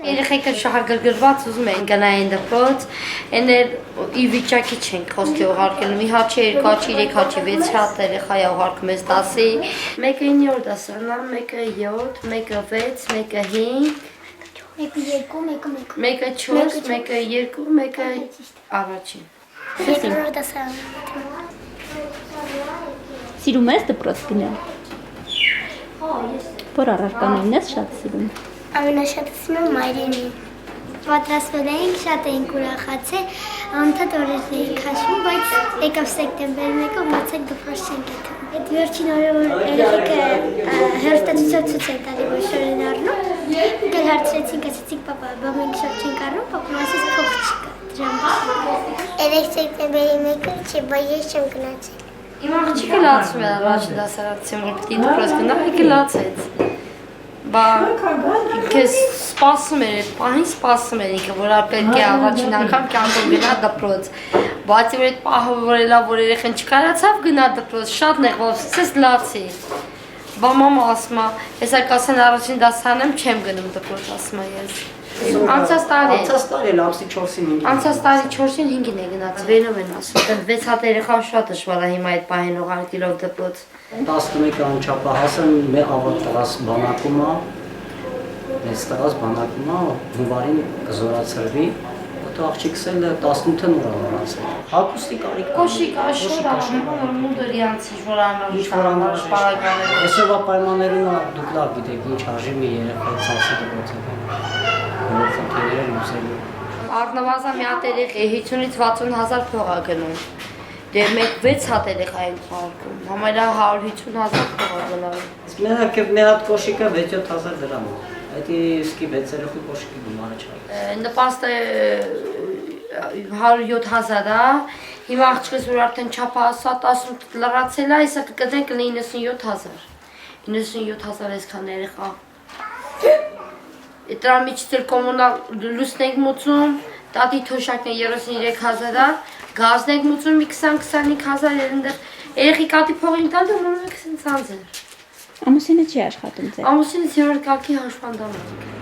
Երեխեքը շահագրգռված ուզում են գնային դպրոց, էներ ի վիճակի չենք խոսքի ուղարկելու, մի հաչի, երկու հաչի, երեք հաչի, վեց հատ երեխա է ուղարկում ես 10-ի, մեկը 9-րդ դասարանա, մեկը 7, մեկը 6, մեկը 5, մեկը 4, մեկը 2, մեկը առաջին։ Երկրորդ դասարան։ Սիրում ես դպրոց գնել։ Որ առարկաներն ես շատ սիրում։ Ամենաշատը սիրում մայրենին։ Պատրաստվել էինք, շատ էինք ուրախացել, անընդհատ օրեր էինք հաշվում, բայց եկավ սեպտեմբերի 1-ը մոռացանք դպրոց չենք գնում։ Այդ վերջին օրը որ երեխեքը հերթացուցիչ ցույց են տալի ոչ օր են առնում, դեռ հարցրեցինք, ասացինք պապա, բա մենք շատ չենք առնում, պապան ասեց փող չկա դրան։ 3 սեպտեմբերի 1-ը չի, բայց ես չեմ գնացել։ Իմ աղջիկը լացում է առաջին դասարանցին, որ պիտի դպրոց գնա, եկը լացեց։ Բա ինքս սպասում էր, այդ պահին սպասում էր ինքը, որ պետք է առաջին անգամ կյանքում գնա դպրոց։ Բացի որ այդ պահը որ երեխան չկարացավ գնա դպրոց, շատ նեղվով սկսեց լացի։ Բա մամա ասում է, հեսա կասեն առաջին դասարան եմ չեմ գնում դպրոց, ասում է ես։ Անցած տարի լապսի 4-ին 5-ին։ Անցած տարի 4-ին 5-ին է գնաց, վենով են ասում։ 6 հատ երեխա շատ դժվար է հիմա այդ պահին ուղարկելով դպրոց։ 11 անչափահասը մեր ավակ տղաս բանակում է, մեծ տղաս բանակում է, հունվարին կզորացրվի, հետո աղջիկս էլ 18-ն ուրա մնացել։ Հագուստի կարիք Կոշիկ աշոր անում, մուդրյանցի որ անորոշ պարագաներ։ Այսօրվա պայմաններում դուք լավ գիտեք ինչ արժի մի երեխայի ցանցի դպրոցը։ Խնդիրները լուծելու։ Առնվազն մի հատ երեխա 50-ից 60,000 փող է գնում։ Դե մենք 6 հատ երեխա ենք ուղարկում, համարյա 150,000 փող է գնալու։ Մեր հատ կոշիկը 6-7,000 դրամ է։ Այդ իսկի 6 երեխու կոշիկի գումարը չէ։ Նպաստը 107,000 է, հիմա աղջիկս որ արդեն չափահասա 18 լրացել է, հեսա կգտնենք 97,000։ 97,000 այսքան երեխա։ Դրա միջից էլ կոմունալ լուսն ենք մուծում, տատի թոշակն է 33,000 է, գազն ենք մուծում մի 20-25,000 երնդեղ, երեխի կատի փողին տալու մոնում եք սենց անձեր։ Ամուսինը չի աշխատում ձեր։ Ամուսինս 3 կարգի հաշվանդամ ենք։